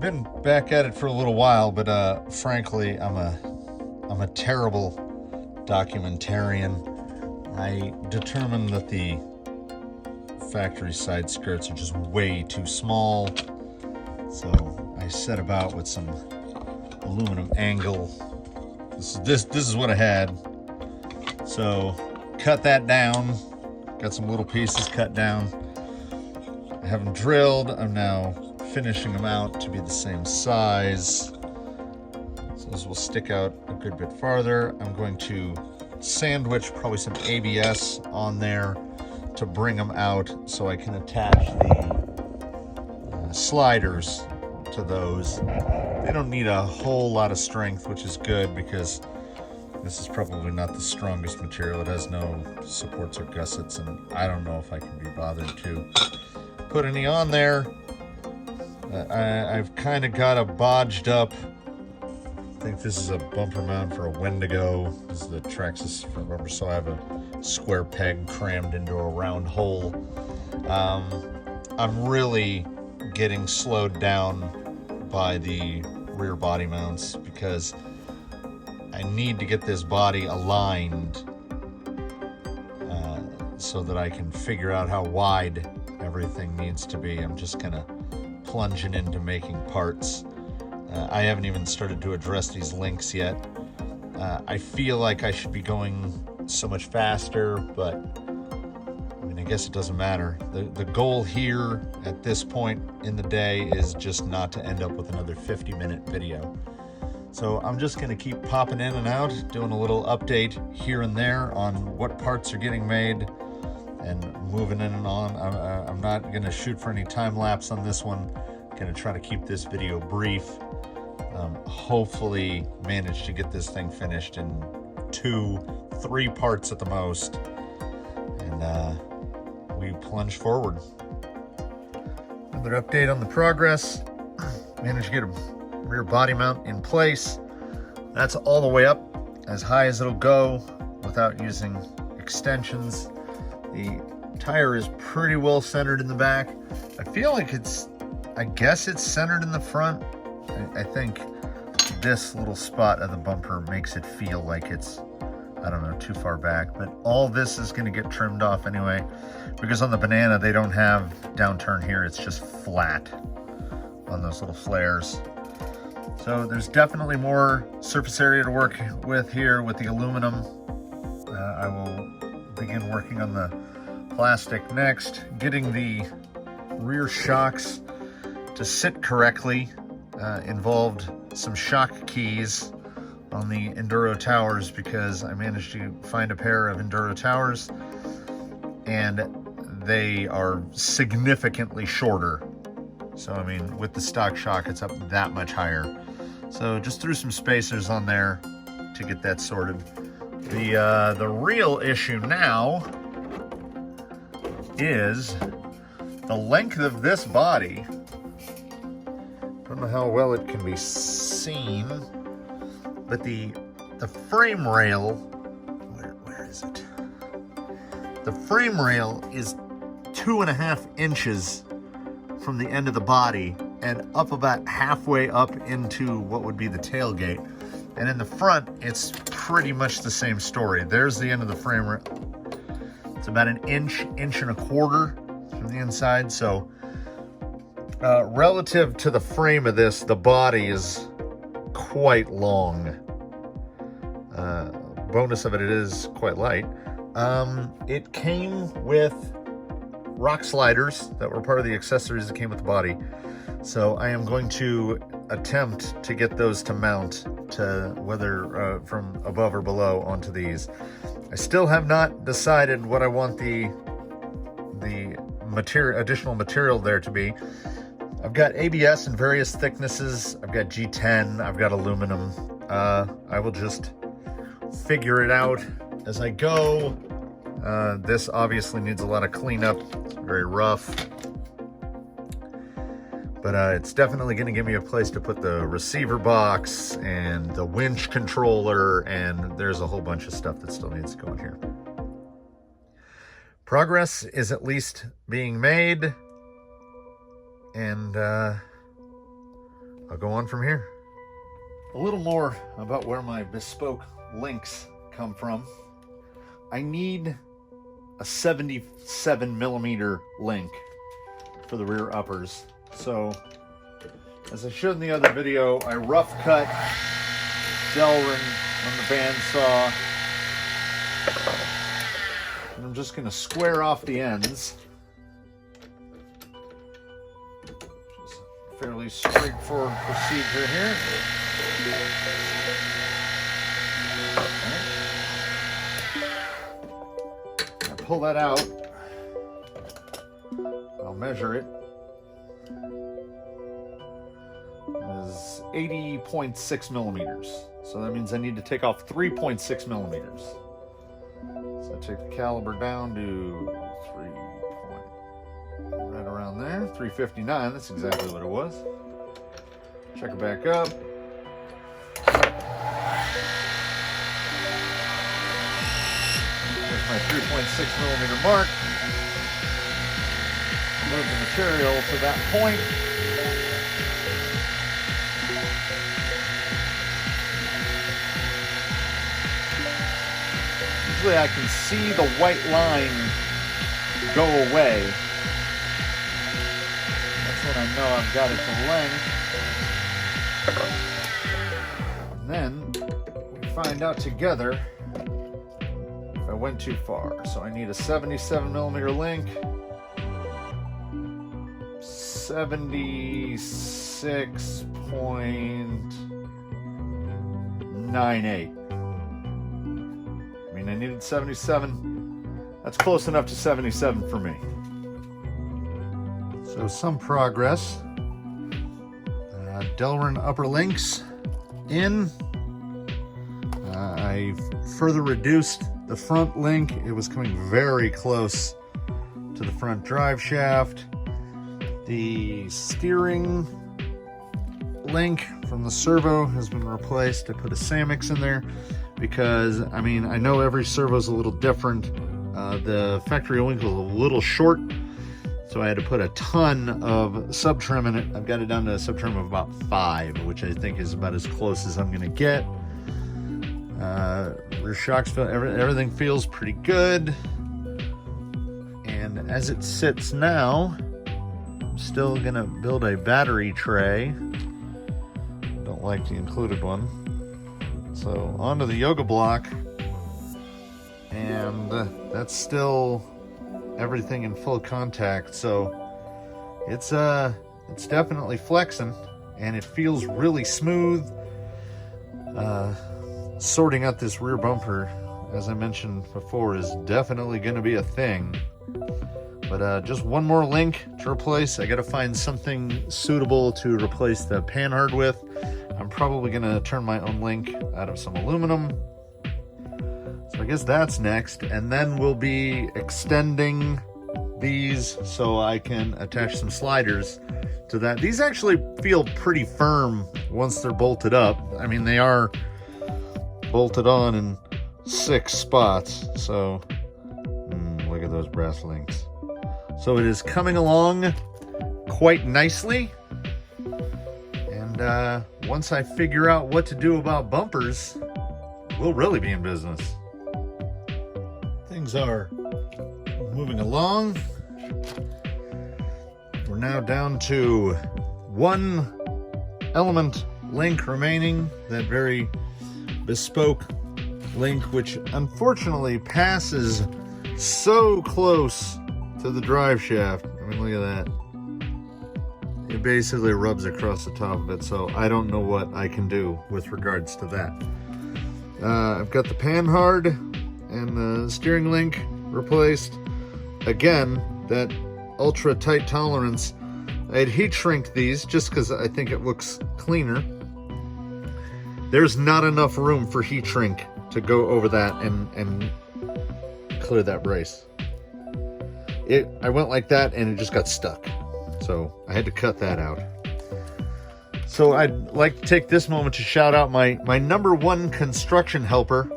Been back at it for a little while, but frankly, I'm a terrible documentarian. I determined that the factory side skirts are just way too small, so I set about with some aluminum angle. This is what I had. So cut that down. Got some little pieces cut down. I have them drilled. I'm now finishing them out to be the same size. So this will stick out a good bit farther. I'm going to sandwich probably some ABS on there to bring them out so I can attach the sliders to those. They don't need a whole lot of strength, which is good because this is probably not the strongest material. It has no supports or gussets, and I don't know if I can be bothered to put any on there. I've kind of got a bodged up, I think this is a bumper mount for a Wendigo. This is the Traxxas front bumper, so I have a square peg crammed into a round hole. I'm really getting slowed down by the rear body mounts because I need to get this body aligned so that I can figure out how wide everything needs to be. I'm just kind of plunging into making parts. I haven't even started to address these links yet. I feel like I should be going so much faster, but I mean, I guess it doesn't matter. The goal here at this point in the day is just not to end up with another 50-minute video. So I'm just going to keep popping in and out, doing a little update here and there on what parts are getting made and moving in and on. I'm not going to shoot for any time lapse on this one. I'm going to try to keep this video brief. Hopefully manage to get this thing finished in 2-3 parts at the most. And we plunge forward. Another update on the progress. Managed to get a rear body mount in place. That's all the way up, as high as it'll go without using extensions. The tire is pretty well centered in the back. I feel like I guess it's centered in the front. I think this little spot of the bumper makes it feel like it's, I don't know, too far back, but all this is gonna get trimmed off anyway, because on the Banana, they don't have downturn here. It's just flat on those little flares. So there's definitely more surface area to work with here with the aluminum. I will begin working on the plastic next. Getting the rear shocks to sit correctly involved some shock keys on the Enduro towers, because I managed to find a pair of Enduro towers and they are significantly shorter. So I mean, with the stock shock, it's up that much higher. So just threw some spacers on there to get that sorted. The real issue now is the length of this body. I don't know how well it can be seen, but the frame rail, where is it? The frame rail is 2.5 inches from the end of the body and up about halfway up into what would be the tailgate. And in the front, it's pretty much the same story. There's the end of the frame rail. It's about an inch and a quarter from the inside. So relative to the frame of this, the body is quite long. Bonus of it is quite light. It came with rock sliders that were part of the accessories that came with the body. So I am going to attempt to get those to mount to whether from above or below onto these. I still have not decided what I want the additional material there to be. I've got ABS in various thicknesses. I've got G10, I've got aluminum. I will just figure it out as I go. This obviously needs a lot of cleanup. It's very rough. But it's definitely going to give me a place to put the receiver box and the winch controller, and there's a whole bunch of stuff that still needs to go in here. Progress is at least being made, and I'll go on from here. A little more about where my bespoke links come from. I need a 77 millimeter link for the rear uppers. So, as I showed in the other video, I rough cut delrin on the bandsaw. And I'm just going to square off the ends. Just a fairly straightforward procedure here. Okay. I'll pull that out. I'll measure it. It is 80.6 millimeters. So that means I need to take off 3.6 millimeters. So I take the caliber down to right around there, 359. That's exactly what it was. Check it back up. There's my 3.6 millimeter mark. Move the material to that point. Usually I can see the white line go away. That's when I know I've got it to length. And then we find out together if I went too far. So I need a 77 millimeter link. 76.98. I needed 77. That's close enough to 77 for me. So some progress. Delrin upper links in. I further reduced the front link. It was coming very close to the front drive shaft. The steering link from the servo has been replaced. I put a Samix in there because, I mean, I know every servo is a little different. The factory link was a little short, so I had to put a ton of sub trim in it. I've got it down to a sub trim of about 5, which I think is about as close as I'm gonna get. Rear shocks feel, everything feels pretty good. And as it sits now, I'm still gonna build a battery tray. Don't like the included one. So onto the yoga block, and that's still everything in full contact. So it's definitely flexing, and it feels really smooth. Sorting out this rear bumper, as I mentioned before, is definitely going to be a thing. But just one more link to replace. I got to find something suitable to replace the panhard with. I'm probably going to turn my own link out of some aluminum. So I guess that's next. And then we'll be extending these so I can attach some sliders to that. These actually feel pretty firm once they're bolted up. I mean, they are bolted on in 6 spots. So look at those brass links. So it is coming along quite nicely. And once I figure out what to do about bumpers, we'll really be in business. Things are moving along. We're now down to 1 element link remaining, that very bespoke link, which unfortunately passes so close to the drive shaft. I mean, look at that. It basically rubs across the top of it, so I don't know what I can do with regards to that. I've got the panhard and the steering link replaced. Again, that ultra tight tolerance. I'd heat shrink these just because I think it looks cleaner. There's not enough room for heat shrink to go over that and clear that brace. I went like that and it just got stuck. So I had to cut that out. So I'd like to take this moment to shout out my number 1 construction helper,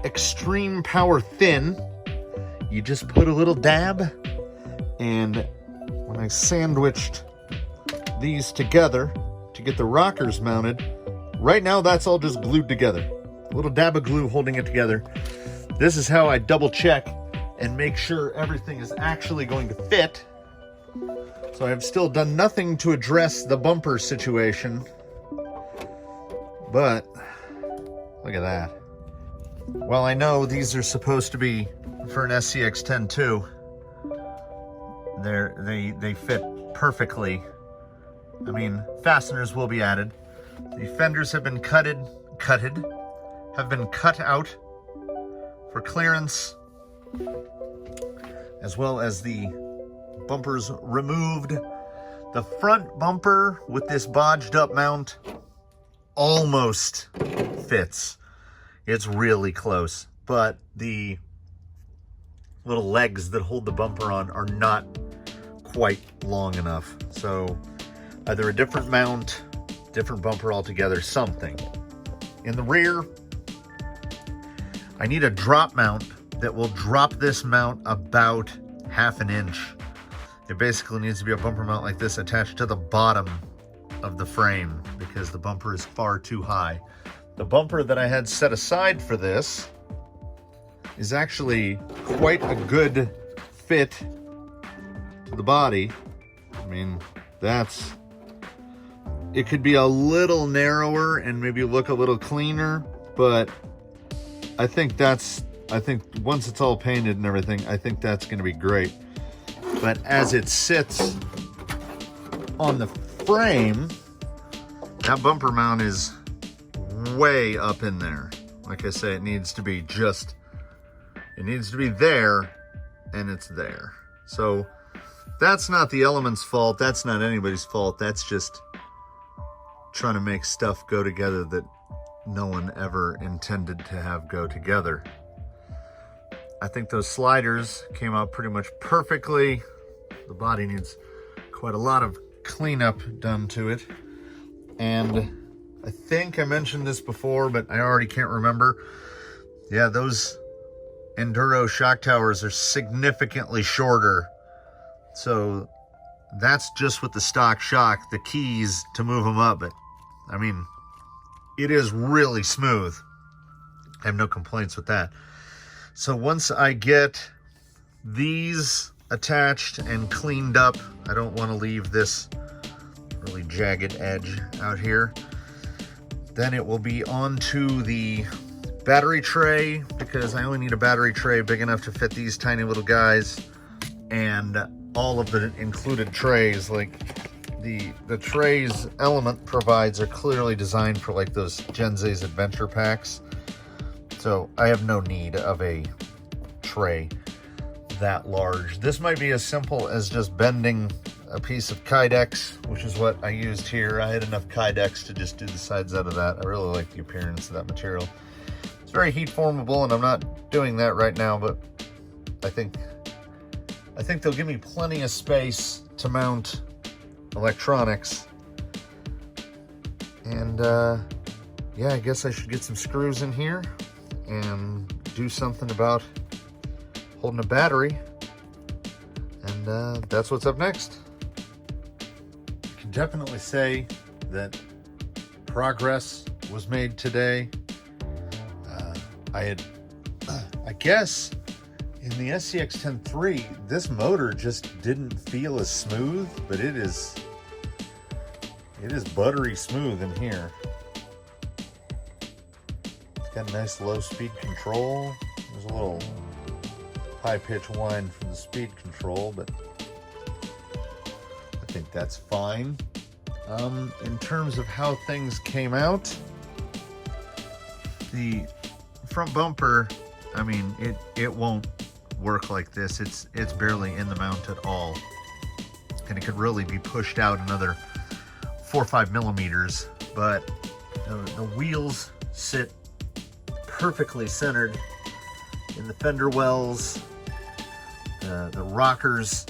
Extreme Power Thin. You just put a little dab, and when I sandwiched these together, to get the rockers mounted. Right now, that's all just glued together. A little dab of glue holding it together. This is how I double check and make sure everything is actually going to fit. So I've still done nothing to address the bumper situation. But look at that. Well, I know these are supposed to be for an SCX-10 too. They fit perfectly. I mean, fasteners will be added. The fenders have been cut out for clearance, as well as the bumpers removed. The front bumper with this bodged up mount almost fits. It's really close, but the little legs that hold the bumper on are not quite long enough. So either a different mount, different bumper altogether, something. In the rear, I need a drop mount that will drop this mount about 1/2 inch. It basically needs to be a bumper mount like this attached to the bottom of the frame because the bumper is far too high. The bumper that I had set aside for this is actually quite a good fit to the body. I mean, it could be a little narrower and maybe look a little cleaner, but I think once it's all painted and everything, I think that's going to be great. But as it sits on the frame, that bumper mount is way up in there. Like I say, it needs to be there, and it's there. So that's not the element's fault. That's not anybody's fault. That's just trying to make stuff go together that no one ever intended to have go together. I think those sliders came out pretty much perfectly. The body needs quite a lot of cleanup done to it. And I think I mentioned this before, but I already can't remember. Yeah, those Enduro shock towers are significantly shorter. So that's just with the stock shock, the keys to move them up. But I mean, it is really smooth. I have no complaints with that. So once I get these attached and cleaned up, I don't want to leave this really jagged edge out here. Then it will be onto the battery tray, because I only need a battery tray big enough to fit these tiny little guys, and all of the included trays, like the trays Element provides, are clearly designed for like those Gen Z's adventure packs. So I have no need of a tray that large. This might be as simple as just bending a piece of Kydex, which is what I used here. I had enough Kydex to just do the sides out of that. I really like the appearance of that material. It's very heat formable, and I'm not doing that right now, but I think they'll give me plenty of space to mount electronics. And yeah, I guess I should get some screws in here and do something about holding a battery. And that's what's up next. I can definitely say that progress was made today. I guess in the SCX-10 III, this motor just didn't feel as smooth, but it is buttery smooth in here. It's got a nice low speed control. There's a little high pitch whine from the speed control, but I think that's fine. In terms of how things came out, the front bumper, I mean, it won't work like this. It's barely in the mount at all, and it could really be pushed out another 4 or 5 millimeters. But the wheels sit perfectly centered in the fender wells. The rockers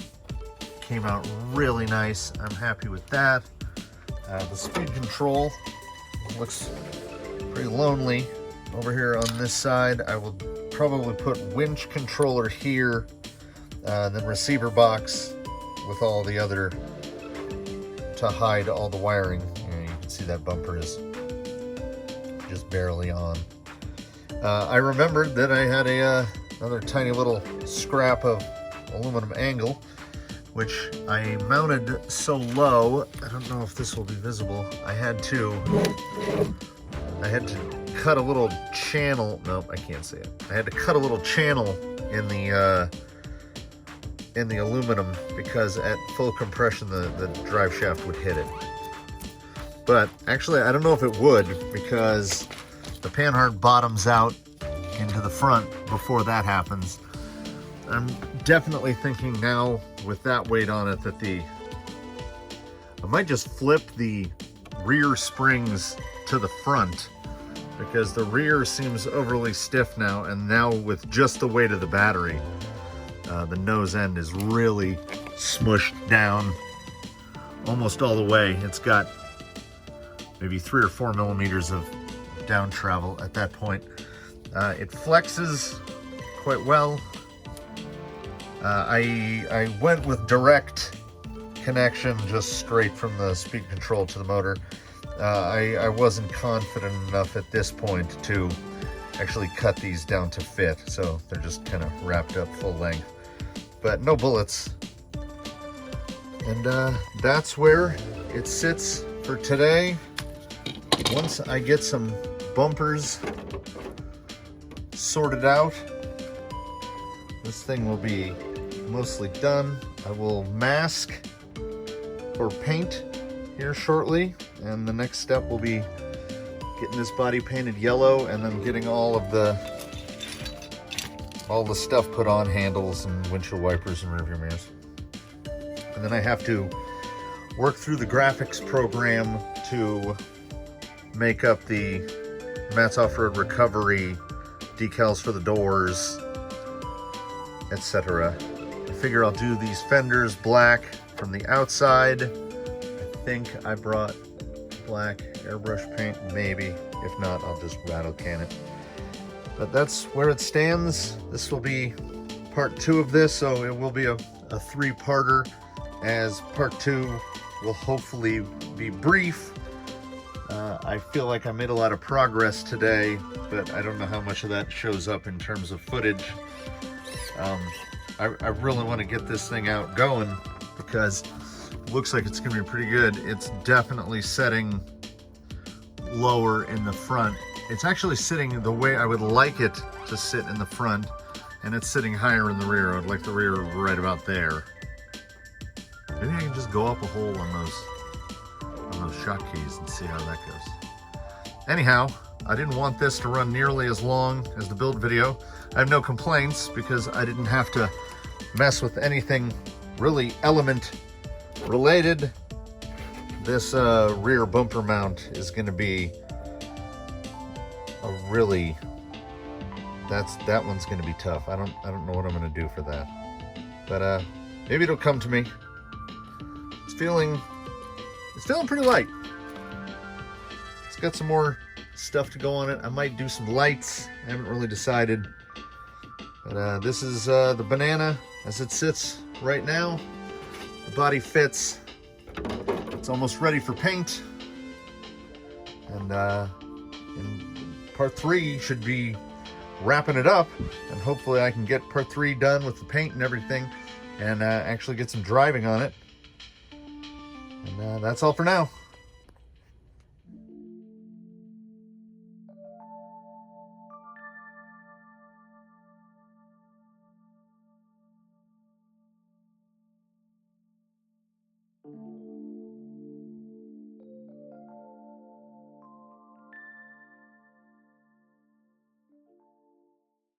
came out really nice. I'm happy with that. The speed control looks pretty lonely over here on this side. I will probably put winch controller here, then receiver box with all the other, to hide all the wiring. You know, you can see that bumper is just barely on. I remembered that I had another tiny little scrap of aluminum angle, which I mounted so low. I don't know if this will be visible. I had to cut a little channel. Nope, I can't see it. I had to cut a little channel in the aluminum because at full compression the drive shaft would hit it. But actually, I don't know if it would, because the panhard bottoms out into the front before that happens. I'm definitely thinking now with that weight on it that I might just flip the rear springs to the front, because the rear seems overly stiff now, and now with just the weight of the battery, the nose end is really smushed down almost all the way. It's got maybe 3 or 4 millimeters of down travel at that point. It flexes quite well. I went with direct connection, just straight from the speed control to the motor. I wasn't confident enough at this point to actually cut these down to fit, so they're just kind of wrapped up full length, but no bullets. And that's where it sits for today. Once I get some bumpers sorted out, this thing will be mostly done. I will mask or paint here shortly, and the next step will be getting this body painted yellow and then getting all the stuff put on, handles and windshield wipers and rearview mirrors. And then I have to work through the graphics program to make up the Matt's Off-Road Recovery decals for the doors, etc. I figure I'll do these fenders black from the outside. I think I brought black airbrush paint, maybe. If not, I'll just rattle can it. But that's where it stands. This will be part 2 of this, so it will be a 3-parter, as part 2 will hopefully be brief. I feel like I made a lot of progress today, but I don't know how much of that shows up in terms of footage. I really want to get this thing out going, because it looks like it's going to be pretty good. It's definitely setting lower in the front. It's actually sitting the way I would like it to sit in the front, and it's sitting higher in the rear. I would like the rear right about there. Maybe I can just go up a hole on those shock keys and see how that goes. Anyhow, I didn't want this to run nearly as long as the build video. I have no complaints because I didn't have to mess with anything really element related. This rear bumper mount is going to be a really, that one's going to be tough. I don't know what I'm going to do for that, but maybe it'll come to me. It's feeling pretty light. It's got some more stuff to go on it. I might do some lights. I haven't really decided. But this is the Banana as it sits right now. The body fits. It's almost ready for paint. And in part 3 should be wrapping it up. And hopefully I can get part 3 done with the paint and everything, and actually get some driving on it. And that's all for now.